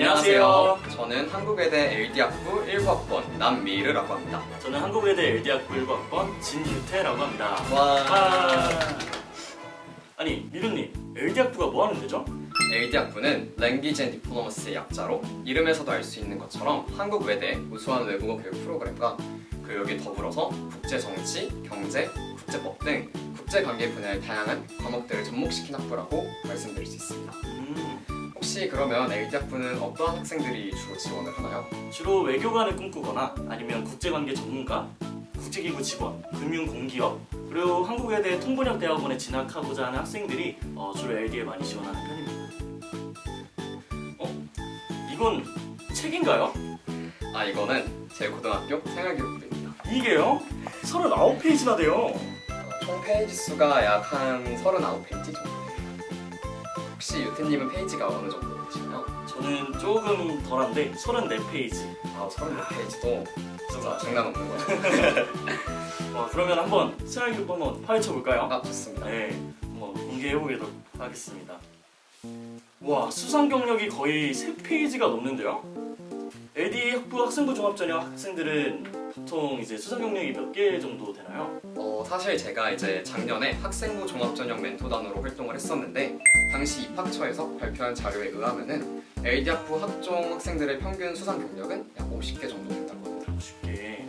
안녕하세요. 저는 한국외대 LD학부 19학번 남미르라고 합니다. 저는 한국외대 LD학부 19학번 진유태라고 합니다. 와. 아니 미르님, LD학부가 뭐 하는 데죠? LD학부는 Language and Diplomacy의 약자로 이름에서도 알 수 있는 것처럼 한국외대 우수한 외국어 교육 프로그램과 여기 더불어서 국제정치, 경제, 국제법 등 국제관계 분야의 다양한 과목들을 접목시킨 학부라고 말씀드릴 수 있습니다. 혹시 그러면 LD학부는 어떠한 학생들이 주로 지원을 하나요? 주로 외교관을 꿈꾸거나 아니면 국제관계 전문가, 국제기구 직원, 금융공기업, 그리고 한국외대 통번역대학원에 진학하고자 하는 학생들이 주로 LD에 많이 지원하는 편입니다. 이건 책인가요? 이거는 제 고등학교 생활기록부입니다. 이게요? 39페이지나 돼요. 총 페이지 수가 약 한 39페이지 정도 돼요. 혹시 유태님은 페이지가 어느 정도 되시나요? 저는 조금 덜한데 34페이지. 34페이지도 진짜 장난 없는 거예요. 그러면 한번 생활기록 한번 파헤쳐볼까요? 좋습니다. 네, 한번 공개해보도록 하겠습니다. 와, 수상 경력이 거의 3페이지가 넘는데요? LD 학부 학생부 종합전형 학생들은 보통 이제 수상 경력이 몇 개 정도 되나요? 사실 제가 이제 작년에 학생부 종합전형 멘토단으로 활동을 했었는데 당시 입학처에서 발표한 자료에 의하면은 LD학부 학종 학생들의 평균 수상 경력은 약 50개 정도 된다고 합니다. 50개.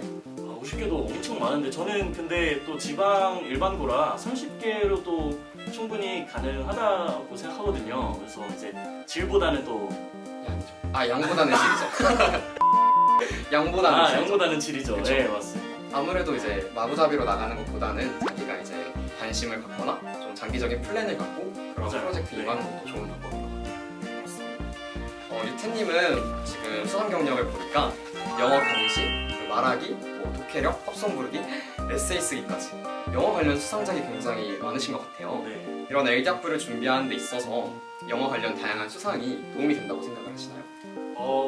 50개도 엄청 많은데 저는 근데 또 지방 일반고라 30개로도 충분히 가능하다고 생각하거든요. 그래서 이제 질보다는 또 양보다는 질이죠. 양보다는 질이죠. 양보다는 질이죠. 그쵸? 네, 맞습니다. 아무래도 이제 마구잡이로 나가는 것보다는 자기가 이제 관심을 갖거나 좀 장기적인 플랜을 갖고 그런 맞아요. 프로젝트 네. 임하는 것도 좋은 방법인 것 같아요. 유태님은 지금 수상 경력을 보니까 영어 강시, 말하기, 독해력, 합성 부르기, 에세이 쓰기까지 영어 관련 수상작이 굉장히 많으신 것 같아요. 네. 이런 LD학부를 준비하는 데 있어서 영어 관련 다양한 수상이 도움이 된다고 생각을 하시나요?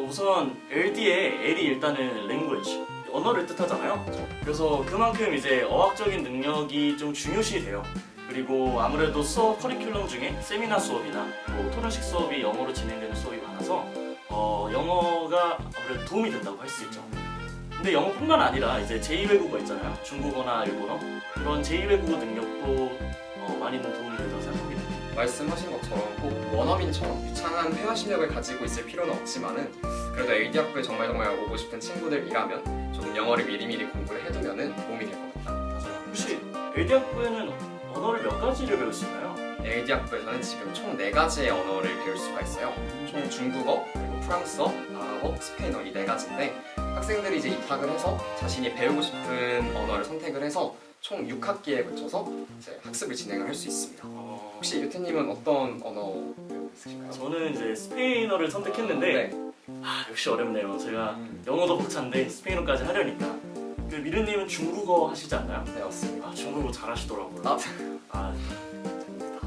우선 LD의 L이 일단은 language, 언어를 뜻하잖아요. 그래서 그만큼 이제 어학적인 능력이 좀 중요시 돼요. 그리고 아무래도 수업 커리큘럼 중에 세미나 수업이나 토론식 수업이 영어로 진행되는 수업이 많아서 영어가 아무래도 도움이 된다고 할 수 있죠. 근데 영어뿐만 아니라 이제 제2외국어 있잖아요. 중국어나 일본어, 그런 제2외국어 능력도 많이 도움이 된다고 생각합니다. 말씀하신 것처럼 꼭 원어민처럼 유창한 회화 실력을 가지고 있을 필요는 없지만은 그래도 LD학부에 정말 오고 싶은 친구들이라면 조금 영어를 미리미리 공부를 해두면은 도움이 될 것 같다. 혹시 LD학부에는 언어를 몇 가지를 배울 수 있나요? LD학부에서는 지금 총 4가지의 언어를 배울 수가 있어요. 총 중국어, 그리고 프랑스어, 아랍어, 스페인어 이 4가지인데 학생들이 이제 입학을 해서 자신이 배우고 싶은 언어를 선택을 해서 총 6학기에 걸쳐서 이제 학습을 진행을 할 수 있습니다. 혹시 유태님은 어떤 언어 배우고 있으신가요? 저는 이제 스페인어를 선택했는데 네. 역시 어렵네요. 제가 영어도 벅찬데 스페인어까지 하려니까. 그 미르님은 중국어 하시지 않나요? 네, 맞습니다. 중국어 잘하시더라고요. 됩니다.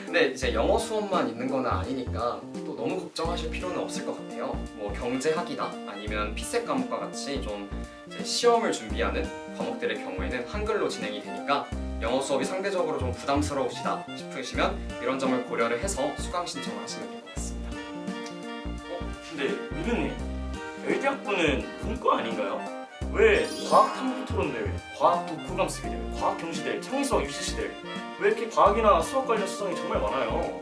근데 이제 영어 수업만 있는 건 아니니까 또 너무 걱정하실 필요는 없을 것 같아요. 뭐 경제학이나 아니면 피색 과목과 같이 좀 이제 시험을 준비하는 과목들의 경우에는 한글로 진행이 되니까 영어 수업이 상대적으로 좀 부담스러우시다 싶으시면 이런 점을 고려를 해서 수강 신청을 하시면 될 것 같습니다. 근데 미르님, LD학부는 문과 아닌가요? 왜 과학 탐구 토론 대회, 과학 독후감 쓰기 대회, 과학 경시 대회, 창의수학 UCC 대회 왜 이렇게 과학이나 수학 관련 수상이 정말 많아요?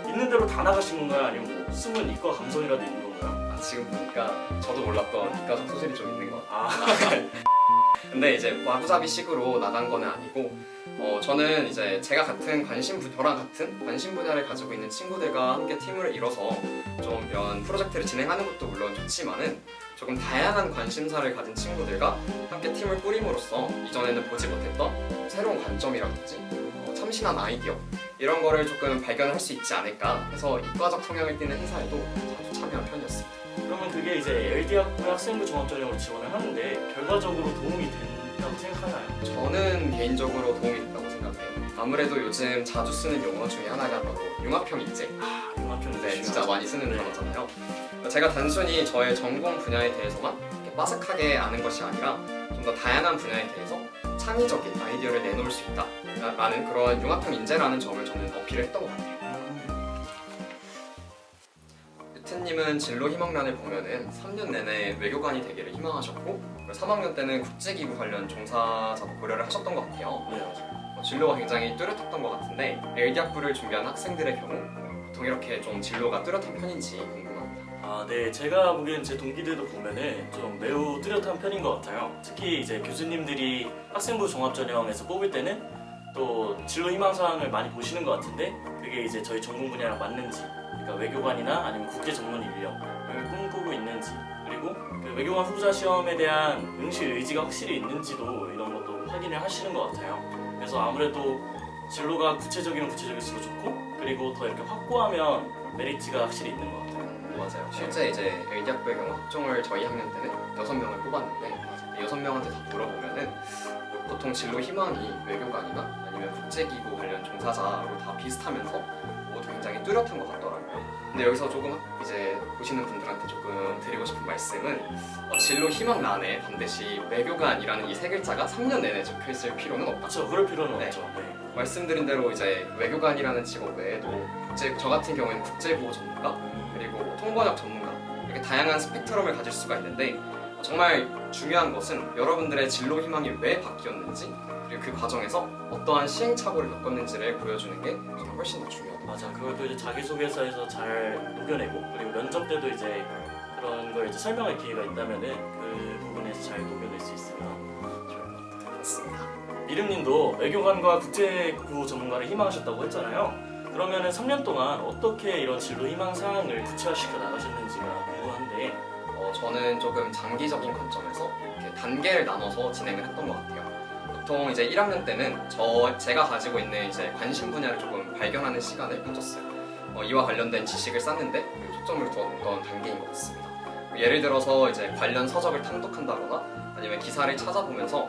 있는 대로 다 나가신 건가요? 아니면 뭐 숨은 이과 감성이라도 있는 건가요? 지금 보니까 저도 몰랐던 이과적 소질이 좀 있는 것 같아요. 근데 이제 마구잡이식으로 나간 거는 아니고 저는 이제 저랑 같은 관심 분야를 가지고 있는 친구들과 함께 팀을 이뤄서 좀 이런 프로젝트를 진행하는 것도 물론 좋지만은 조금 다양한 관심사를 가진 친구들과 함께 팀을 꾸림으로써 이전에는 보지 못했던 새로운 관점이라든지 참신한 아이디어 이런 거를 조금 발견할 수 있지 않을까 해서 이과적 성향을 띠는 행사에도 자주 참여한 편이었습니다. 그러면 그게 이제 LD학부 학생부 종합전형으로 지원을 하는데 결과적으로 도움이 된다고 생각하나요? 저는 개인적으로 도움이 됐다고 생각해요. 아무래도 요즘 자주 쓰는 용어 중에 하나가 바로 융합형 인재. 융합형 네, 진짜 많이 쓰는 단어잖아요. 제가 단순히 저의 전공 분야에 대해서만 이렇게 빠삭하게 아는 것이 아니라 좀 더 다양한 분야에 대해서 창의적인 아이디어를 내놓을 수 있다라는 그런 융합형 인재라는 점을 저는 어필을 했던 것 같아요. 유태님은 진로 희망란을 보면은 3년 내내 외교관이 되기를 희망하셨고 3학년 때는 국제기구 관련 종사자도 고려를 하셨던 것 같아요. 네, 맞아요. 진로가 굉장히 뚜렷했던 것 같은데 LD 학부를 준비한 학생들의 경우 보통 이렇게 좀 진로가 뚜렷한 편인지 궁금합니다. 아, 네. 제가 보기엔 제 동기들도 보면은 좀 매우 뚜렷한 편인 것 같아요. 특히 이제 교수님들이 학생부 종합전형에서 뽑을 때는 또 진로 희망사항을 많이 보시는 것 같은데 그게 이제 저희 전공 분야랑 맞는지, 그러니까 외교관이나 아니면 국제 전문 인력을 꿈꾸고 있는지, 그리고 그 외교관 후보자 시험에 대한 응시 의지가 확실히 있는지도 이런 것도 확인을 하시는 것 같아요. 그래서 아무래도 진로가 구체적이면 구체적일수록 좋고, 그리고 더 이렇게 확고하면 메리트가 확실히 있는 것 같아요. 맞아요. 실제 이제 LD 학부의 경우 학종을 저희 학년 때는 6명을 뽑았는데 6명한테 다 물어보면은 보통 진로 희망이 외교관이나 아니면 국제기구 관련 종사자로 다 비슷하면서 모두 굉장히 뚜렷한 것 같더라고요. 근데 여기서 조금 이제 보시는 분들한테 조금 드리고 싶은 말씀은 진로 희망란에 반드시 외교관이라는 이 세 글자가 3년 내내 적혀 있을 필요는 없다. 그렇죠. 그럴 필요는 네. 없죠. 네. 말씀드린 대로 이제 외교관이라는 직업 외에도 저 같은 경우에는 국제보호 전문가 그리고 통번역 전문가 이렇게 다양한 스펙트럼을 가질 수가 있는데 정말 중요한 것은 여러분들의 진로 희망이 왜 바뀌었는지 그리고 그 과정에서 어떠한 시행착오를 겪었는지를 보여주는 게 저는 훨씬 더 중요하다. 맞아. 그걸 또 이제 자기소개서에서 잘 녹여내고, 그리고 면접 때도 이제 그런 걸 이제 설명할 기회가 있다면은 그 부분에서 잘 녹여낼 수 있으면 좋을 것 같아요. 맞습니다. 미름님도 외교관과 국제구 전문가를 희망하셨다고 했잖아요. 그러면은 3년 동안 어떻게 이런 진로 희망 사항을 구체화시켜 나가셨는지가 궁금한데. 저는 조금 장기적인 관점에서 이렇게 단계를 나눠서 진행을 했던 것 같아요. 보통 이제 1학년 때는 제가 가지고 있는 이제 관심 분야를 조금 발견하는 시간을 가졌어요. 이와 관련된 지식을 쌓는데 초점을 두었던 단계인 것 같습니다. 예를 들어서 이제 관련 서적을 탐독한다거나 아니면 기사를 찾아보면서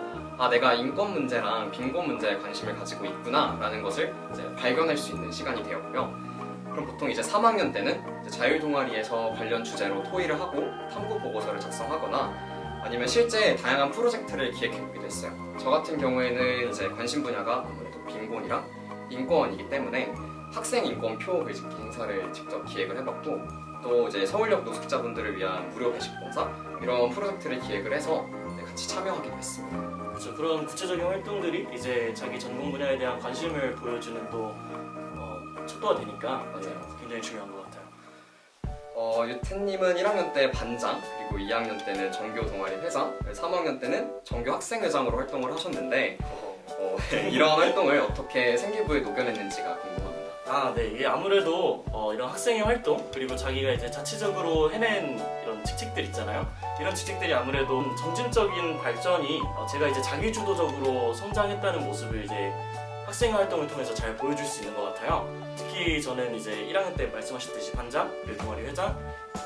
내가 인권 문제랑 빈곤 문제에 관심을 가지고 있구나라는 것을 이제 발견할 수 있는 시간이 되었고요. 그럼 보통 이제 3학년 때는 이제 자율동아리에서 관련 주제로 토의를 하고 탐구 보고서를 작성하거나 아니면 실제 다양한 프로젝트를 기획해보기도 했어요. 저 같은 경우에는 이제 관심 분야가 아무래도 빈곤이랑 인권이기 때문에 학생 인권 표 글짓기 행사를 직접 기획을 해봤고 또 이제 서울역 노숙자분들을 위한 무료 배식 봉사 이런 프로젝트를 기획을 해서 같이 참여하기도 했습니다. 그렇죠. 그런 구체적인 활동들이 이제 자기 전공 분야에 대한 관심을 보여주는 또 척도가 되니까 맞아요. 굉장히 중요한 것 같아요. 유태님은 1학년 때 반장, 그리고 2학년 때는 정교 동아리 회장, 3학년 때는 정교 학생회장으로 활동을 하셨는데 이러한 활동을 어떻게 생기부에 녹여냈는지가 궁금합니다. 아, 네. 이게 아무래도 이런 학생의 활동, 그리고 자기가 이제 자치적으로 해낸 이런 직책들 있잖아요. 이런 직책들이 아무래도 점진적인 발전이 제가 이제 자기주도적으로 성장했다는 모습을 이제 학생 활동을 통해서 잘 보여줄 수 있는 것 같아요. 특히 저는 이제 1학년 때 말씀하셨듯이 반장, 그리고 동아리 회장,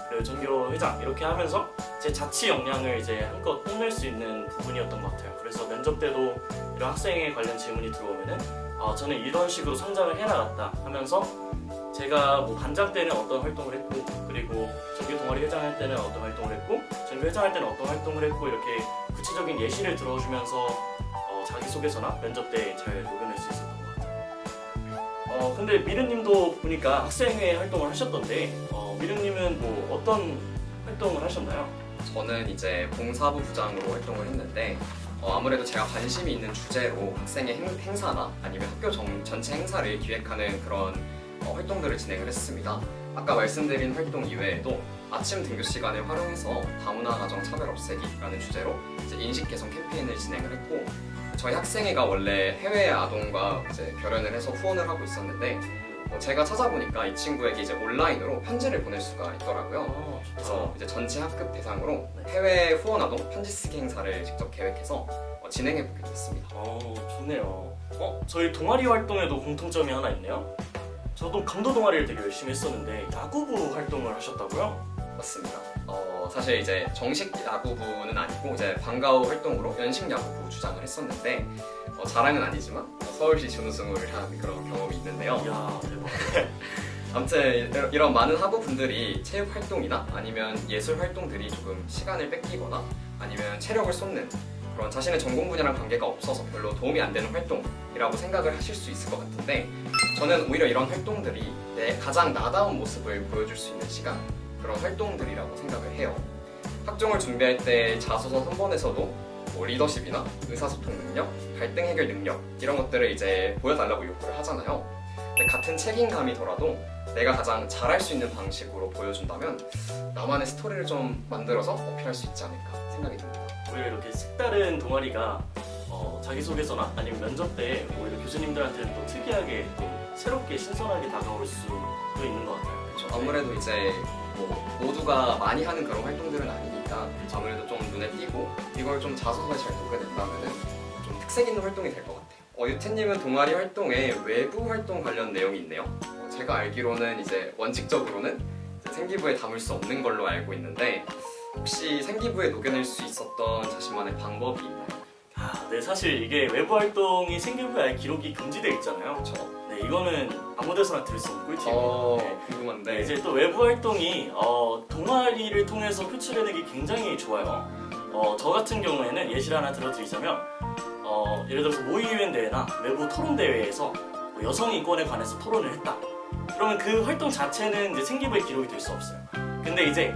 그리고 전교 회장 이렇게 하면서 제 자치 역량을 이제 한껏 뽐낼 수 있는 부분이었던 것 같아요. 그래서 면접 때도 이런 학생에 관련 질문이 들어오면은 저는 이런 식으로 성장을 해나갔다 하면서 제가 뭐 반장 때는 어떤 활동을 했고, 그리고 전교 동아리 회장 할 때는 어떤 활동을 했고, 전교 회장 할 때는 어떤 활동을 했고, 이렇게 구체적인 예시를 들어주면서 자기소개서나 면접 때 잘 녹여낼 수 있었던 것 같아요. 근데 미르님도 보니까 학생회 활동을 하셨던데 미르님은 뭐 어떤 활동을 하셨나요? 저는 이제 봉사부 부장으로 활동을 했는데 아무래도 제가 관심이 있는 주제로 학생의 행사나 아니면 학교 전체 행사를 기획하는 그런 활동들을 진행을 했습니다. 아까 말씀드린 활동 이외에도 아침 등교 시간을 활용해서 다문화 가정 차별 없애기라는 주제로 이제 인식 개선 캠페인을 진행을 했고 저희 학생회가 원래 해외 아동과 이제 결연을 해서 후원을 하고 있었는데 제가 찾아보니까 이 친구에게 이제 온라인으로 편지를 보낼 수가 있더라고요. 그래서 이제 전체 학급 대상으로 해외 후원 아동 편지 쓰기 행사를 직접 계획해서 진행해 보기도 했습니다. 좋네요. 저희 동아리 활동에도 공통점이 하나 있네요. 저도 감도 동아리를 되게 열심히 했었는데 야구부 활동을 하셨다고요? 맞습니다. 사실 이제 정식 야구부는 아니고 이제 방과 후 활동으로 연식 야구부 주장을 했었는데 자랑은 아니지만 서울시 준우승을 한 그런 경험이 있는데요. 이야, 대박. 아무튼 이런 많은 학우분들이 체육 활동이나 아니면 예술 활동들이 조금 시간을 뺏기거나 아니면 체력을 쏟는 그런 자신의 전공 분야랑 관계가 없어서 별로 도움이 안 되는 활동이라고 생각을 하실 수 있을 것 같은데 저는 오히려 이런 활동들이 내 가장 나다운 모습을 보여줄 수 있는 시간 그런 활동들이라고 생각을 해요. 학종을 준비할 때 자소서 선본에서도 뭐 리더십이나 의사소통 능력, 갈등 해결 능력 이런 것들을 이제 보여달라고 요구를 하잖아요. 근데 같은 책임감이더라도 내가 가장 잘할 수 있는 방식으로 보여준다면 나만의 스토리를 좀 만들어서 어필할 수 있지 않을까 생각이 듭니다. 오히려 이렇게 색다른 동아리가 자기소개서나 아니면 면접 때 오히려 교수님들한테는 또 특이하게 또 새롭게 신선하게 다가올 수도 있는 것 같아요. 그렇죠. 아무래도 이제 뭐 모두가 많이 하는 그런 활동들은 아니니까 아무래도 좀 눈에 띄고 이걸 좀 자소서에 잘 녹여낸다면은 좀 특색 있는 활동이 될 것 같아요. 유태님은 동아리 활동에 외부 활동 관련 내용이 있네요. 제가 알기로는 이제 원칙적으로는 이제 생기부에 담을 수 없는 걸로 알고 있는데 혹시 생기부에 녹여낼 수 있었던 자신만의 방법이 있나요? 네, 사실 이게 외부 활동이 생기부에 아예 기록이 금지되어 있잖아요. 그렇죠. 네, 이거는 아무데서나 들을 수 없는 꿀팁이에요. 네. 궁금한데 네, 이제 또 외부 활동이 동아리를 통해서 표출해내기 굉장히 좋아요. 저 같은 경우에는 예시를 하나 들어드리자면 예를 들어서 모의유엔 대회나 외부 토론 대회에서 뭐 여성 인권에 관해서 토론을 했다. 그러면 그 활동 자체는 이제 생기부에 기록이 될 수 없어요. 근데 이제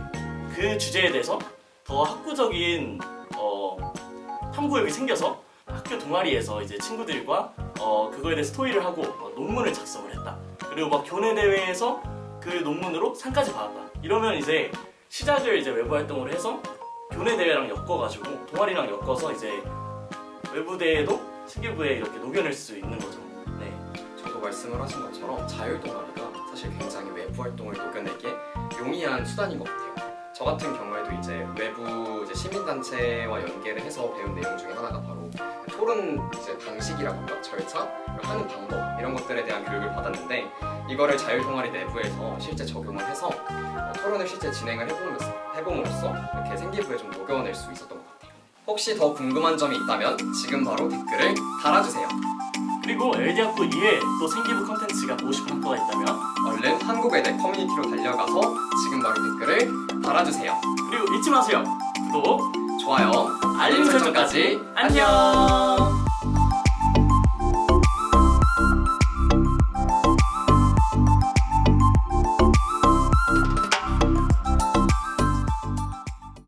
그 주제에 대해서 더 학구적인 탐구욕이 생겨서 학교 동아리에서 이제 친구들과 그거에 대해 스토리를 하고 논문을 작성을 했다. 그리고 막 교내 대회에서 그 논문으로 상까지 받았다. 이러면 이제 시작을 이제 외부 활동으로 해서 교내 대회랑 엮어가지고 동아리랑 엮어서 이제 외부 대회도 생기부에 이렇게 녹여낼 수 있는 거죠. 네. 저도 말씀을 하신 것처럼 자율 동아리가 사실 굉장히 외부 활동을 녹여내기에 용이한 수단인 것 같아요. 저 같은 경우에도 이제 외부 이제 시민단체와 연계를 해서 배운 내용 중에 하나가 바로 토론 이제 방식이라던가 절차, 하는 방법 이런 것들에 대한 교육을 받았는데 이거를 자율 동아리 내부에서 실제 적용을 해서 토론을 실제 진행을 해봄으로써 이렇게 생기부에 좀 녹여낼 수 있었던 것 같아요. 혹시 더 궁금한 점이 있다면 지금 바로 댓글을 달아주세요. 그리고 LD학부 이외에 또 생기부 컨텐츠가 보고 싶은 학과가 있다면 얼른 한국외대 커뮤니티로 달려가서 지금 바로 댓글을 달아주세요. 그리고 잊지 마세요. 구독, 좋아요, 알림 설정까지 안녕.